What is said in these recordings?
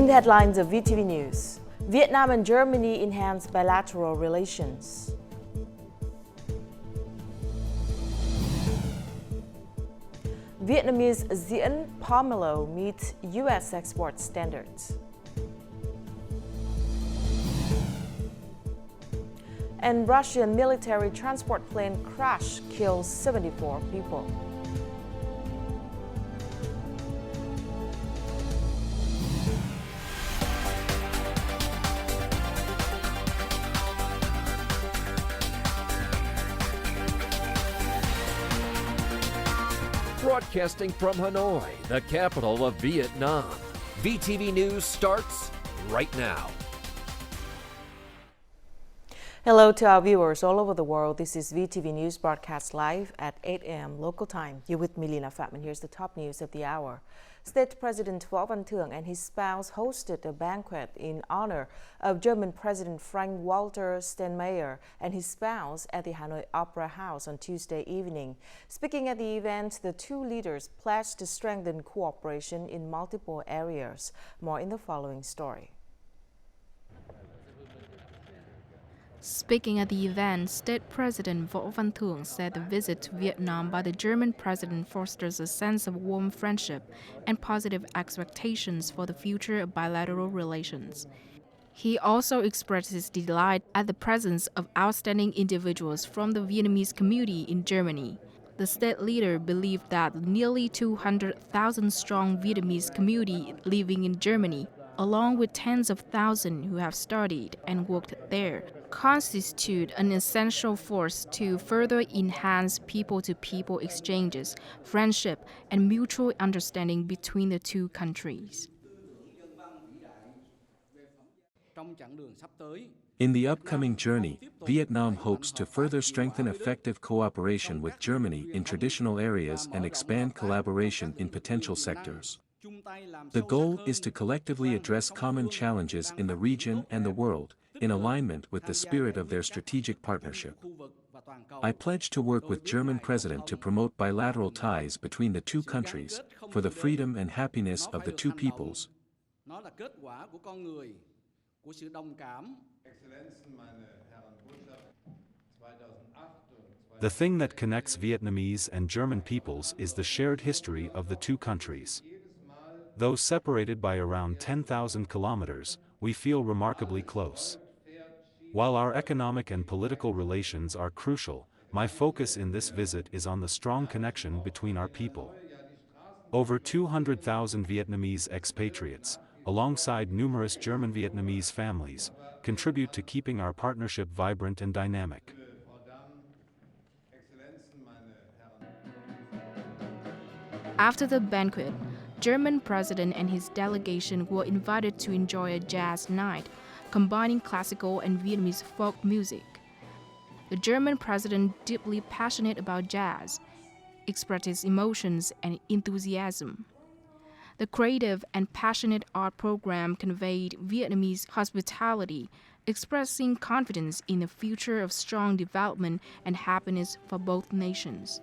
In the headlines of VTV News, Vietnam and Germany enhance bilateral relations. Vietnamese Dien Pomelos meets U.S. export standards. And Russian military transport plane crash kills 74 people. Broadcasting from Hanoi, the capital of Vietnam. VTV News starts right now. Hello to our viewers all over the world. This is VTV News broadcast live at 8 a.m. local time. You're with me, Lina Phạm, and here's the top news of the hour. State President Võ Văn Thưởng and his spouse hosted a banquet in honor of German President FrankWalter Steinmeier and his spouse at the Hanoi Opera House on Tuesday evening. Speaking at the event, the two leaders pledged to strengthen cooperation in multiple areas. More in the following story. Speaking at the event, State President Võ Văn Thưởng said the visit to Vietnam by the German president fosters a sense of warm friendship and positive expectations for the future of bilateral relations. He also expressed his delight at the presence of outstanding individuals from the Vietnamese community in Germany. The state leader believed that the nearly 200,000-strong Vietnamese community living in Germany, along with tens of thousands who have studied and worked there, constitute an essential force to further enhance people-to-people exchanges, friendship, and mutual understanding between the two countries. In the upcoming journey, Vietnam hopes to further strengthen effective cooperation with Germany in traditional areas and expand collaboration in potential sectors. The goal is to collectively address common challenges in the region and the world, in alignment with the spirit of their strategic partnership. I pledge to work with German President to promote bilateral ties between the two countries, for the freedom and happiness of the two peoples. The thing that connects Vietnamese and German peoples is the shared history of the two countries. Though separated by around 10,000 kilometers, we feel remarkably close. While our economic and political relations are crucial, my focus in this visit is on the strong connection between our people. Over 200,000 Vietnamese expatriates, alongside numerous German Vietnamese families, contribute to keeping our partnership vibrant and dynamic. After the banquet, German president and his delegation were invited to enjoy a jazz night, combining classical and Vietnamese folk music. The German president, deeply passionate about jazz, expressed his emotions and enthusiasm. The creative and passionate art program conveyed Vietnamese hospitality, expressing confidence in the future of strong development and happiness for both nations.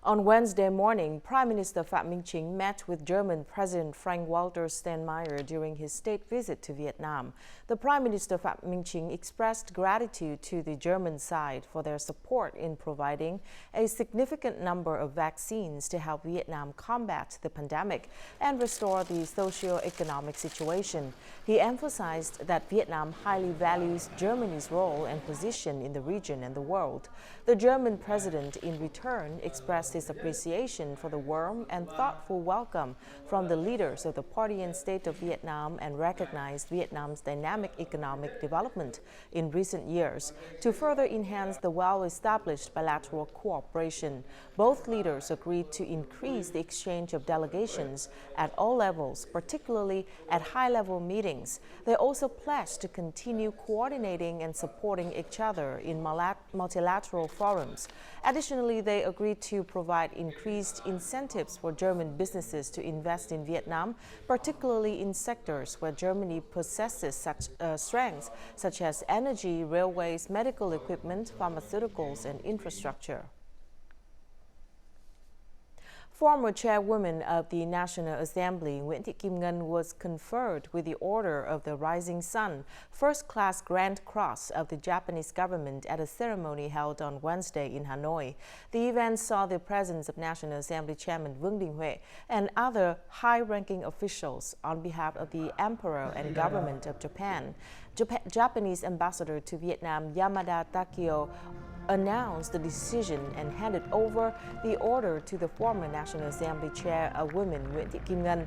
On Wednesday morning, Prime Minister Phạm Minh Chính met with German President FrankWalter Steinmeier during his state visit to Vietnam. The Prime Minister Phạm Minh Chính expressed gratitude to the German side for their support in providing a significant number of vaccines to help Vietnam combat the pandemic and restore the socio-economic situation. He emphasized that Vietnam highly values Germany's role and position in the region and the world. The German president, in return, expressed his appreciation for the warm and thoughtful welcome from the leaders of the party and state of Vietnam and recognized Vietnam's dynamic economic development in recent years to further enhance the well-established bilateral cooperation. Both leaders agreed to increase the exchange of delegations at all levels, particularly at high-level meetings. They also pledged to continue coordinating and supporting each other in multilateral forums. Additionally, they agreed to provide increased incentives for German businesses to invest in Vietnam, particularly in sectors where Germany possesses such strengths, such as energy, railways, medical equipment, pharmaceuticals, and infrastructure. Former chairwoman of the National Assembly, Nguyen Thi Kiman, was conferred with the Order of the Rising Sun, first-class Grand Cross of the Japanese government at a ceremony held on Wednesday in Hanoi. The event saw the presence of National Assembly Chairman Nguyen Thi and other high-ranking officials on behalf of the Emperor and government of Japan. Japanese ambassador to Vietnam, Yamada Takeo, announced the decision and handed over the order to the former National Assembly chairwoman Nguyen Thi Kiman.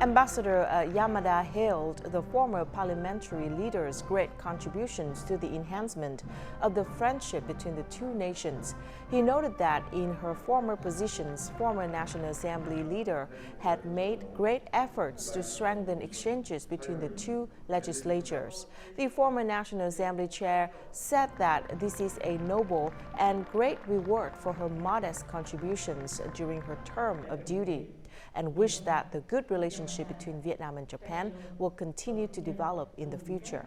Ambassador Yamada hailed the former parliamentary leader's great contributions to the enhancement of the friendship between the two nations. He noted that in her former positions, former National Assembly leader had made great efforts to strengthen exchanges between the two legislatures. The former National Assembly chair said that this is a noble and great reward for her modest contributions during her term of duty, and wished that the good relationship between Vietnam and Japan will continue to develop in the future.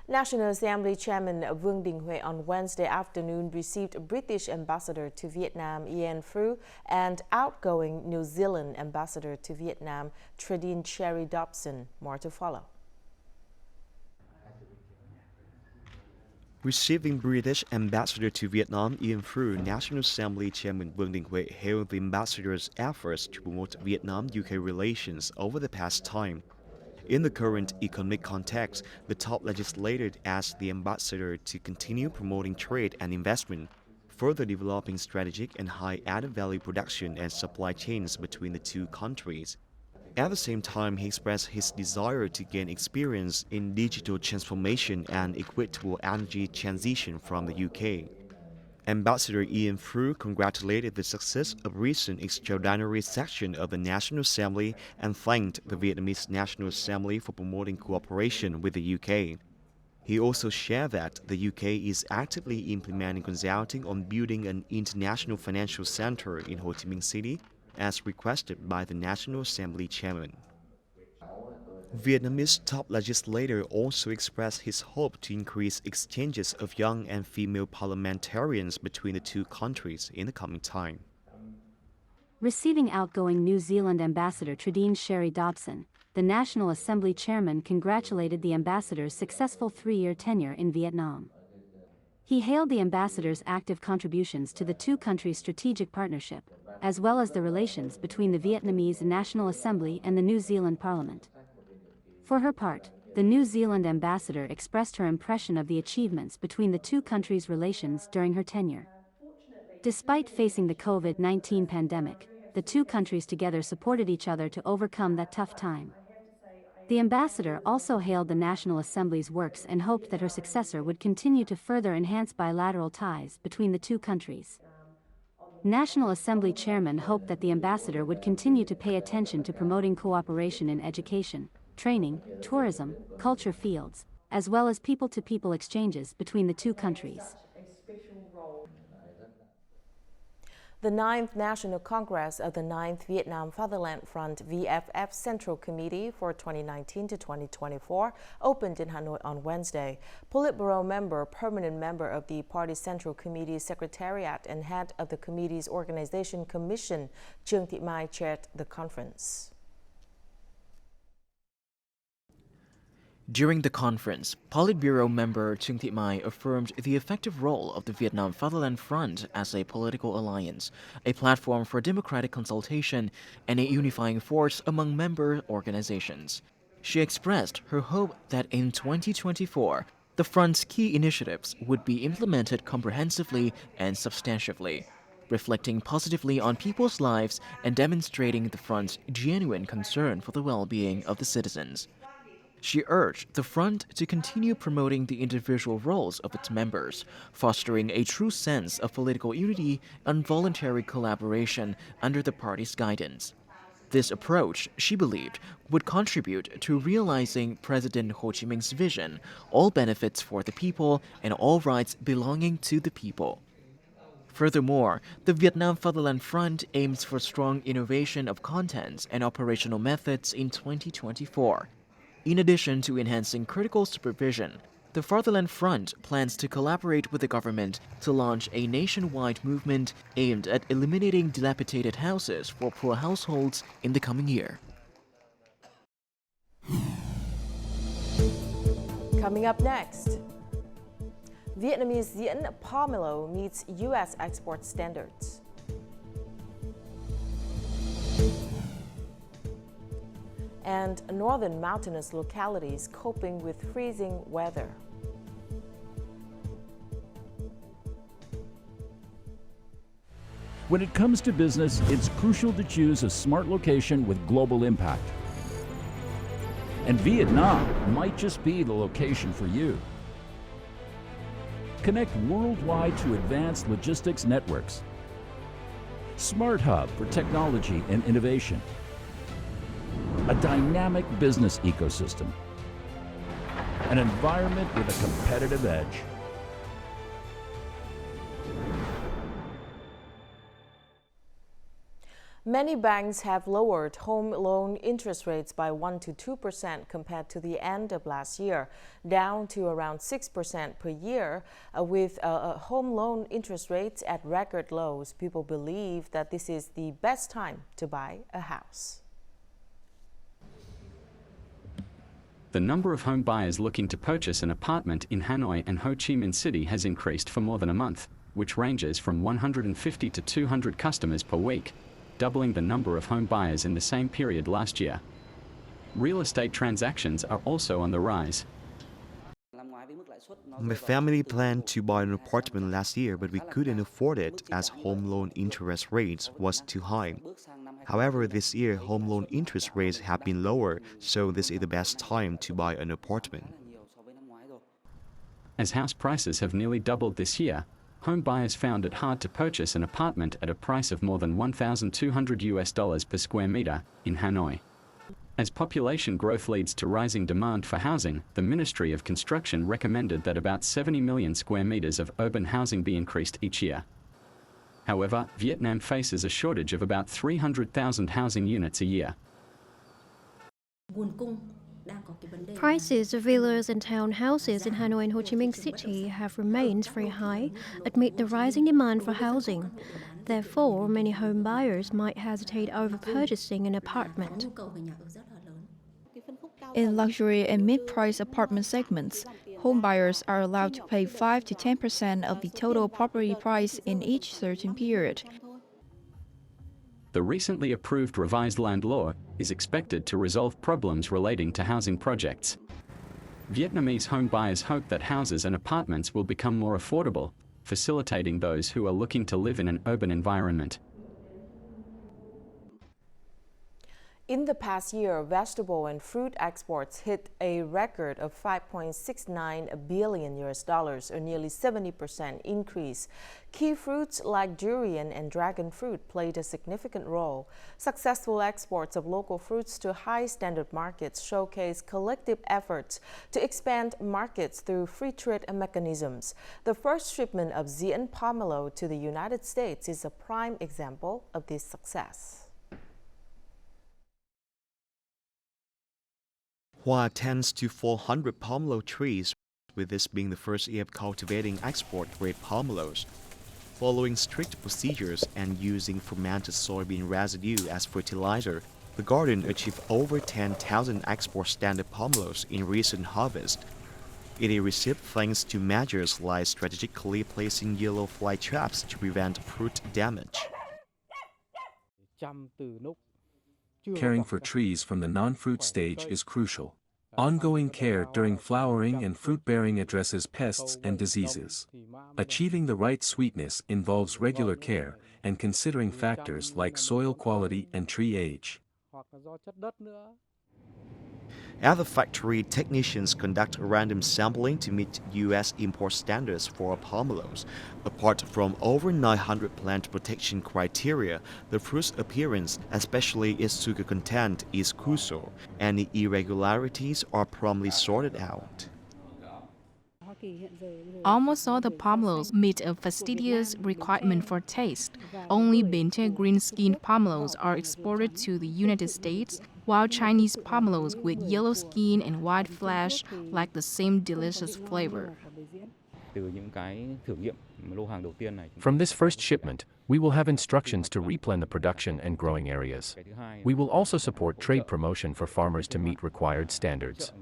National Assembly Chairman Vương Đình Huệ on Wednesday afternoon received British Ambassador to Vietnam Nguyen Thi and outgoing New Zealand Ambassador to Vietnam Trine Dobson. More to follow. Receiving British Ambassador to Vietnam Nguyen Thi, National Assembly Chairman Vương Đình Huệ hailed the ambassador's efforts to promote Vietnam-UK relations over the past time. In the current economic context, the top legislator asked the ambassador to continue promoting trade and investment, further developing strategic and high added value production and supply chains between the two countries. At the same time, he expressed his desire to gain experience in digital transformation and equitable energy transition from the UK. Ambassador Nguyen Thi congratulated the success of recent extraordinary session of the National Assembly and thanked the Vietnamese National Assembly for promoting cooperation with the UK. He also shared that the UK is actively implementing consulting on building an international financial center in Ho Chi Minh City, as requested by the National Assembly chairman. Vietnamese top legislator also expressed his hope to increase exchanges of young and female parliamentarians between the two countries in the coming time. Receiving outgoing New Zealand Ambassador Trine Dobson, the National Assembly chairman congratulated the ambassador's successful 3-year tenure in Vietnam. He hailed the ambassador's active contributions to the two countries' strategic partnership, as well as the relations between the Vietnamese National Assembly and the New Zealand Parliament. For her part, the New Zealand ambassador expressed her impression of the achievements between the two countries' relations during her tenure. Despite facing the COVID-19 pandemic, the two countries together supported each other to overcome that tough time. The ambassador also hailed the National Assembly's works and hoped that her successor would continue to further enhance bilateral ties between the two countries. National Assembly chairman hoped that the ambassador would continue to pay attention to promoting cooperation in education, training, tourism, culture fields, as well as people-to-people exchanges between the two countries. The 9th National Congress of the 9th Vietnam Fatherland Front VFF Central Committee for 2019 to 2024 opened in Hanoi on Wednesday. Politburo member, permanent member of the party's Central Committee Secretariat and head of the committee's Organization Commission, Nguyen Thi Kiman, chaired the conference. During the conference, Politburo member Nguyen Thi Kiman affirmed the effective role of the Vietnam Fatherland Front as a political alliance, a platform for democratic consultation, and a unifying force among member organizations. She expressed her hope that in 2024, the Front's key initiatives would be implemented comprehensively and substantively, reflecting positively on people's lives and demonstrating the Front's genuine concern for the well-being of the citizens. She urged the Front to continue promoting the individual roles of its members, fostering a true sense of political unity and voluntary collaboration under the party's guidance. This approach, she believed, would contribute to realizing President Ho Chi Minh's vision, all benefits for the people and all rights belonging to the people. Furthermore, the Vietnam Fatherland Front aims for strong innovation of contents and operational methods in 2024. In addition to enhancing critical supervision, The Fatherland Front plans to collaborate with the government to launch a nationwide movement aimed at eliminating dilapidated houses for poor households in the coming year. Coming up next, Vietnamese Dien Pomelos meets U.S. export standards. And northern mountainous localities coping with freezing weather. When it comes to business, it's crucial to choose a smart location with global impact. And Vietnam might just be the location for you. Connect worldwide to advanced logistics networks. Smart hub for technology and innovation. A dynamic business ecosystem. An environment with a competitive edge. Many banks have lowered home loan interest rates by 1 to 2% compared to the end of last year, down to around 6% per year. With home loan interest rates at record lows, people believe that this is the best time to buy a house. The number of home buyers looking to purchase an apartment in Hanoi and Ho Chi Minh City has increased for more than a month, which ranges from 150 to 200 customers per week, doubling the number of home buyers in the same period last year. Real estate transactions are also on the rise. My family planned to buy an apartment last year, but we couldn't afford it as home loan interest rates was too high. However, this year home loan interest rates have been lower, so this is the best time to buy an apartment. As house prices have nearly doubled this year, home buyers found it hard to purchase an apartment at a price of more than $1,200 per square meter in Hanoi. As population growth leads to rising demand for housing, the Ministry of Construction recommended that about 70 million square meters of urban housing be increased each year. However, Vietnam faces a shortage of about 300,000 housing units a year. Prices of villas and townhouses in Hanoi and Ho Chi Minh City have remained very high amid the rising demand for housing. Therefore, many home buyers might hesitate over purchasing an apartment. In luxury and mid-price apartment segments, home buyers are allowed to pay 5 to 10% of the total property price in each certain period. The recently approved revised land law is expected to resolve problems relating to housing projects. Vietnamese home buyers hope that houses and apartments will become more affordable, facilitating those who are looking to live in an urban environment. In the past year, vegetable and fruit exports hit a record of $5.69 billion, a nearly 70% increase. Key fruits like durian and dragon fruit played a significant role. Successful exports of local fruits to high-standard markets showcase collective efforts to expand markets through free trade mechanisms. The first shipment of Dien Pomelos to the United States is a prime example of this success. Hua tends to 400 pomelo trees, with this being the first year of cultivating export-grade pomelos. Following strict procedures and using fermented soybean residue as fertilizer, the garden achieved over 10,000 export-standard pomelos in recent harvest. It is received thanks to measures like strategically placing yellow fly traps to prevent fruit damage. Caring for trees from the non-fruit stage is crucial. Ongoing care during flowering and fruit-bearing addresses pests and diseases. Achieving the right sweetness involves regular care and considering factors like soil quality and tree age. At the factory, technicians conduct random sampling to meet U.S. import standards for pomelos. Apart from over 900 plant protection criteria, the fruit's appearance, especially its sugar content, is crucial. Any irregularities are promptly sorted out. Almost all the pomelos meet a fastidious requirement for taste. Only Binche green-skinned pomelos are exported to the United States, while Chinese pomelos with yellow skin and white flesh lack the same delicious flavor. From this first shipment, we will have instructions to replan the production and growing areas. We will also support trade promotion for farmers to meet required standards.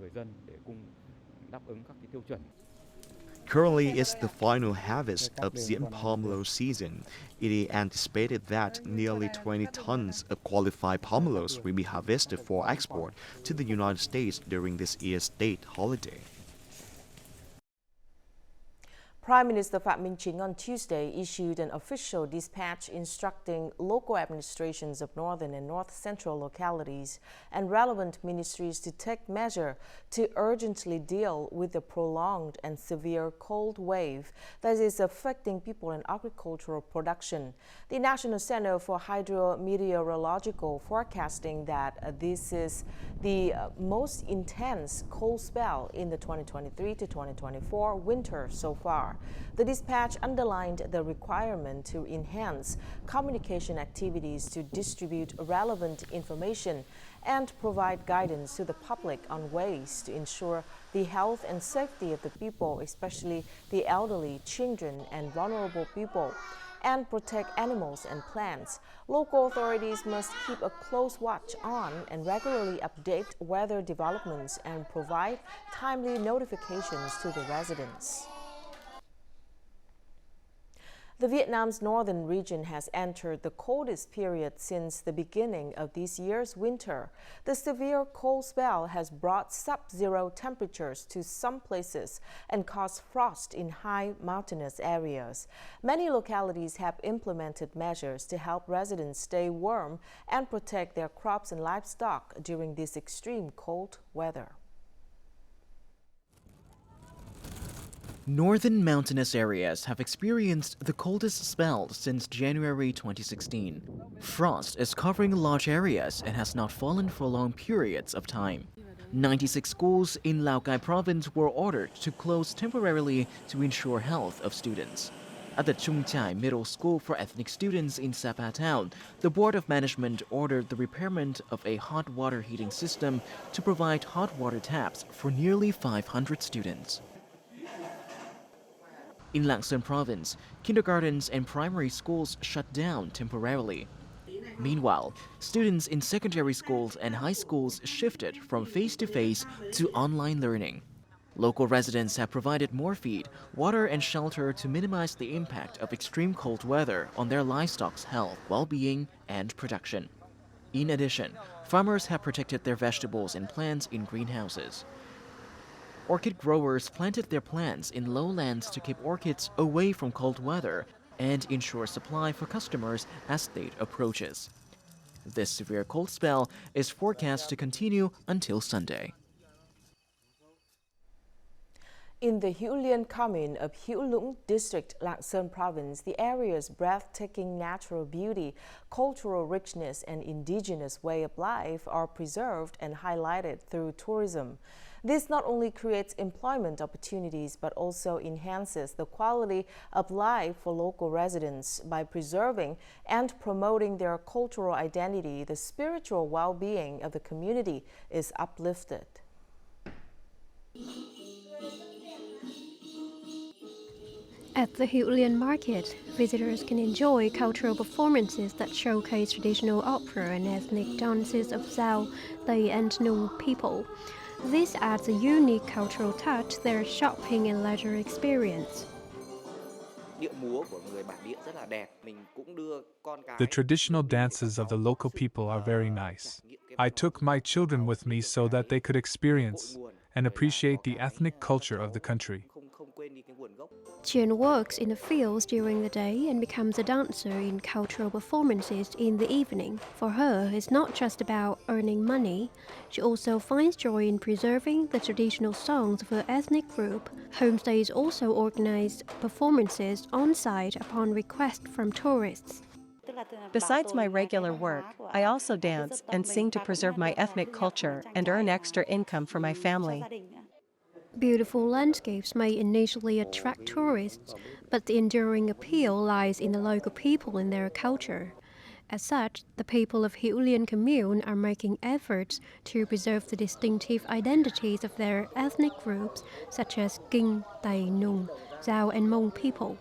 Currently, it's the final harvest of Dien pomelo season. It is anticipated that nearly 20 tons of qualified pomelos will be harvested for export to the United States during this year's state holiday. Prime Minister Phạm Minh Chính on Tuesday issued an official dispatch instructing local administrations of northern and north-central localities and relevant ministries to take measure to urgently deal with the prolonged and severe cold wave that is affecting people and agricultural production. The National Center for Hydrometeorological forecasting that this is the most intense cold spell in the 2023 to 2024 winter so far. The dispatch underlined the requirement to enhance communication activities to distribute relevant information and provide guidance to the public on ways to ensure the health and safety of the people, especially the elderly, children, and vulnerable people, and protect animals and plants. Local authorities must keep a close watch on and regularly update weather developments and provide timely notifications to the residents. The Vietnam's northern region has entered the coldest period since the beginning of this year's winter. The severe cold spell has brought sub-zero temperatures to some places and caused frost in high mountainous areas. Many localities have implemented measures to help residents stay warm and protect their crops and livestock during this extreme cold weather. Northern mountainous areas have experienced the coldest spell since January 2016. Frost is covering large areas and has not fallen for long periods of time. 96 schools in Lao Cai province were ordered to close temporarily to ensure health of students. At the Chung Chai Middle School for ethnic students in Sapa Town, the Board of Management ordered the repairment of a hot water heating system to provide hot water taps for nearly 500 students. In Lạng Sơn province, kindergartens and primary schools shut down temporarily. Meanwhile, students in secondary schools and high schools shifted from face-to-face to online learning. Local residents have provided more feed, water, and shelter to minimize the impact of extreme cold weather on their livestock's health, well-being, and production. In addition, farmers have protected their vegetables and plants in greenhouses. Orchid growers planted their plants in lowlands to keep orchids away from cold weather and ensure supply for customers as state approaches. This severe cold spell is forecast to continue until Sunday. In the Hữu Liên commune of Hữu Lũng district, Lạng Sơn province, the area's breathtaking natural beauty, cultural richness, and indigenous way of life are preserved and highlighted through tourism. This not only creates employment opportunities but also enhances the quality of life for local residents. By preserving and promoting their cultural identity, the spiritual well-being of the community is uplifted. At the Hữu Liên market, visitors can enjoy cultural performances that showcase traditional opera and ethnic dances of Dao, Tây, and Nung people. This adds a unique cultural touch to their shopping and leisure experience. The traditional dances of the local people are very nice. I took my children with me so that they could experience and appreciate the ethnic culture of the country. Dien works in the fields during the day and becomes a dancer in cultural performances in the evening. For her, it's not just about earning money. She also finds joy in preserving the traditional songs of her ethnic group. Homestays also organize performances on-site upon request from tourists. Besides my regular work, I also dance and sing to preserve my ethnic culture and earn extra income for my family. Beautiful landscapes may initially attract tourists, but the enduring appeal lies in the local people and their culture. As such, the people of Hiulian commune are making efforts to preserve the distinctive identities of their ethnic groups, such as Kinh, Tày, Nung, Dao and Hmong people.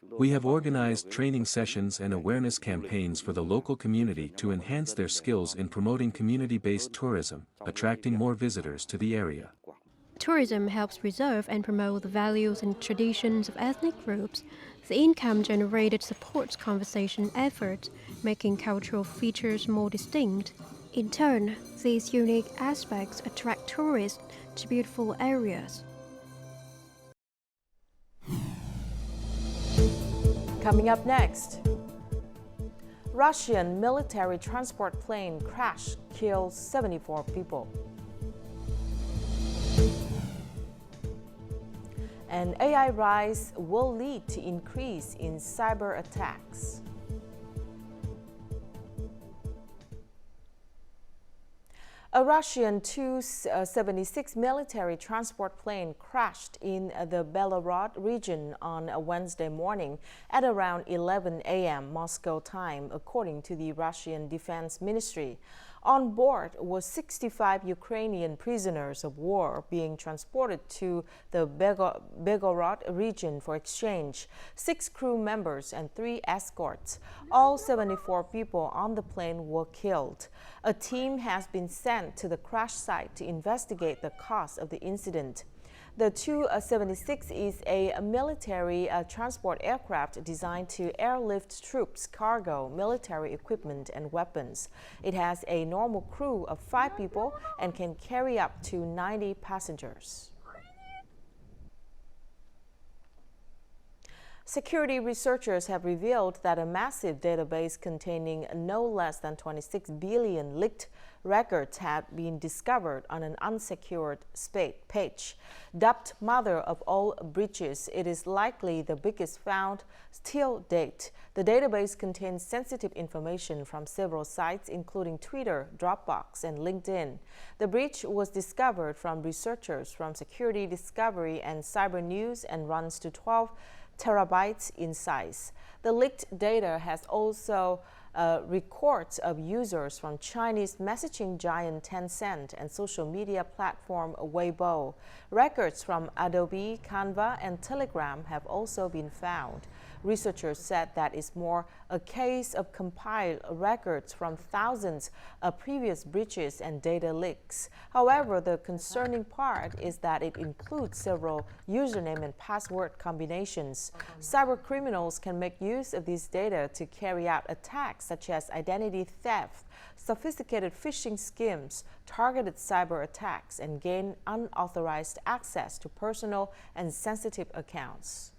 We have organized training sessions and awareness campaigns for the local community to enhance their skills in promoting community-based tourism, attracting more visitors to the area. Tourism helps preserve and promote the values and traditions of ethnic groups. The income generated supports conservation efforts, making cultural features more distinct. In turn, these unique aspects attract tourists to beautiful areas. Coming up next, Russian military transport plane crash kills 74 people. And AI rise will lead to increase in cyber attacks. A Russian Tu-76 military transport plane crashed in the Belgorod region on a Wednesday morning at around 11 a.m. Moscow time, according to the Russian Defense Ministry. On board were 65 Ukrainian prisoners of war being transported to the Belgorod region for exchange, 6 crew members and 3 escorts. All 74 people on the plane were killed. A team has been sent to the crash site to investigate the cause of the incident. The Tu-76 is a military transport aircraft designed to airlift troops, cargo, military equipment, and weapons. It has a normal crew of 5 people and can carry up to 90 passengers. Security researchers have revealed that a massive database containing no less than 26 billion leaked records have been discovered on an unsecured page. Dubbed Mother of All Breaches, it is likely the biggest found till date. The database contains sensitive information from several sites, including Twitter, Dropbox, and LinkedIn. The breach was discovered from researchers from Security Discovery and Cyber News and runs to 12 terabytes in size. The leaked data has also records of users from Chinese messaging giant Tencent and social media platform Weibo. Records from Adobe, Canva, and Telegram have also been found. Researchers said that it's more a case of compiled records from thousands of previous breaches and data leaks. However, the concerning part is that it includes several username and password combinations. Cyber criminals can make use of these data to carry out attacks such as identity theft, sophisticated phishing schemes, targeted cyber attacks, and gain unauthorized access to personal and sensitive accounts.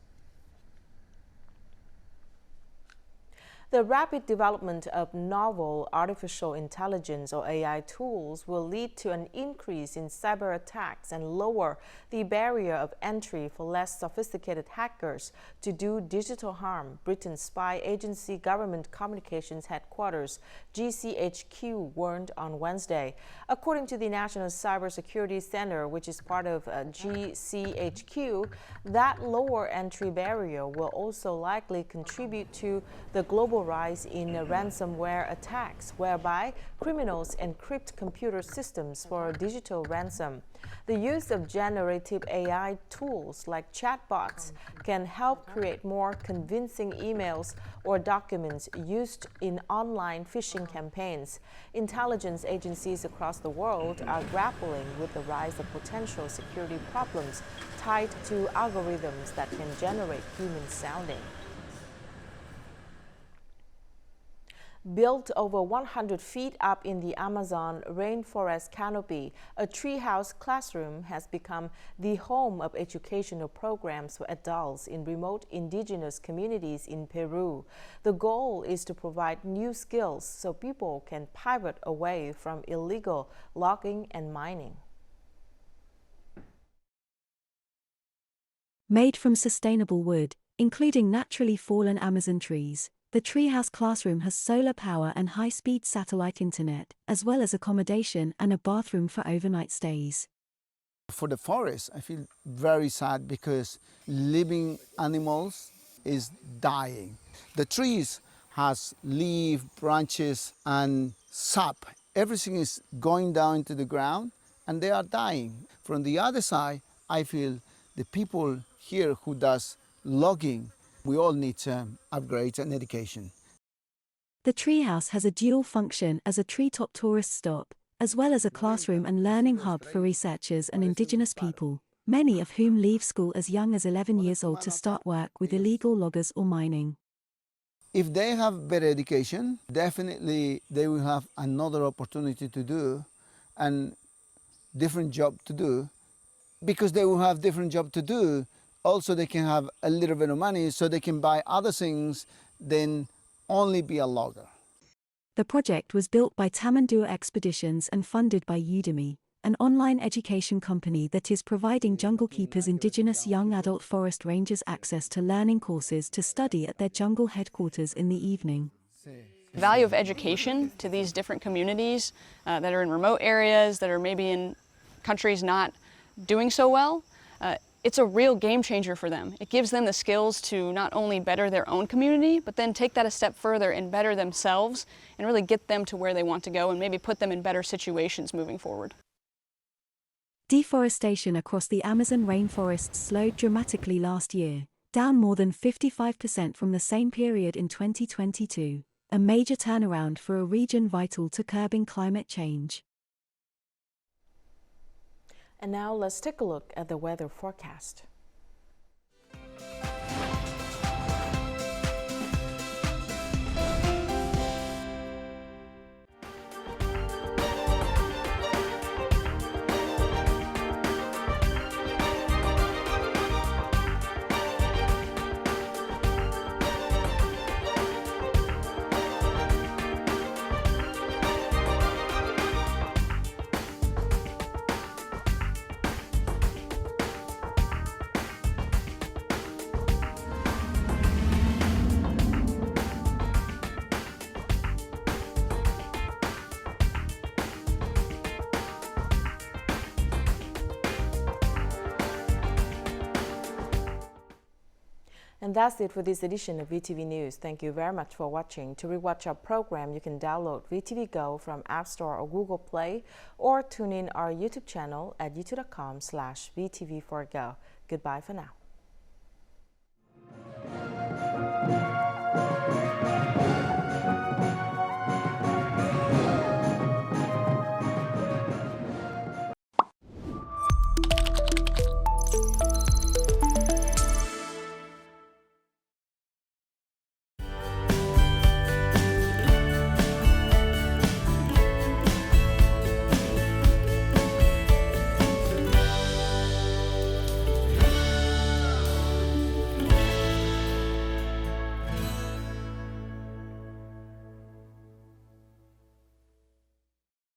The rapid development of novel artificial intelligence or AI tools will lead to an increase in cyber attacks and lower the barrier of entry for less sophisticated hackers to do digital harm, Britain's spy agency Government Communications Headquarters, GCHQ, warned on Wednesday. According to the National Cybersecurity Center, which is part of GCHQ, that lower entry barrier will also likely contribute to the global rise in ransomware attacks, whereby criminals encrypt computer systems for digital ransom. The use of generative AI tools like chatbots can help create more convincing emails or documents used in online phishing campaigns. Intelligence agencies across the world are grappling with the rise of potential security problems tied to algorithms that can generate human sounding. Built over 100 feet up in the Amazon rainforest canopy, a Treehouse classroom has become the home of educational programs for adults in remote indigenous communities in Peru. The goal is to provide new skills so people can pivot away from illegal logging and mining. Made from sustainable wood, including naturally fallen Amazon trees, the Treehouse classroom has solar power and high-speed satellite internet, as well as accommodation and a bathroom for overnight stays. For the forest, I feel very sad because living animals is dying. The trees has leaf, branches and sap. Everything is going down to the ground and they are dying. From the other side, I feel the people here who does logging, we all need upgrades and education. The Treehouse has a dual function as a treetop tourist stop, as well as a classroom and learning hub for researchers and indigenous people, many of whom leave school as young as 11 years old to start work with illegal loggers or mining. If they have better education, definitely they will have another opportunity to do and different job to do. Because they will have different job to do, also they can have a little bit of money so they can buy other things than only be a logger. The project was built by Tamandua Expeditions and funded by Udemy, an online education company that is providing jungle keepers indigenous young adult forest rangers access to learning courses to study at their jungle headquarters in the evening. The value of education to these different communities that are in remote areas, that are maybe in countries not doing so well, it's a real game changer for them. It gives them the skills to not only better their own community, but then take that a step further and better themselves and really get them to where they want to go and maybe put them in better situations moving forward. Deforestation across the Amazon rainforests slowed dramatically last year, down more than 55% from the same period in 2022, a major turnaround for a region vital to curbing climate change. And now let's take a look at the weather forecast. And that's it for this edition of VTV News. Thank you very much for watching. To rewatch our program, you can download VTVgo from App Store or Google Play, or tune in our YouTube channel at youtube.com/VTV4go. Goodbye for now.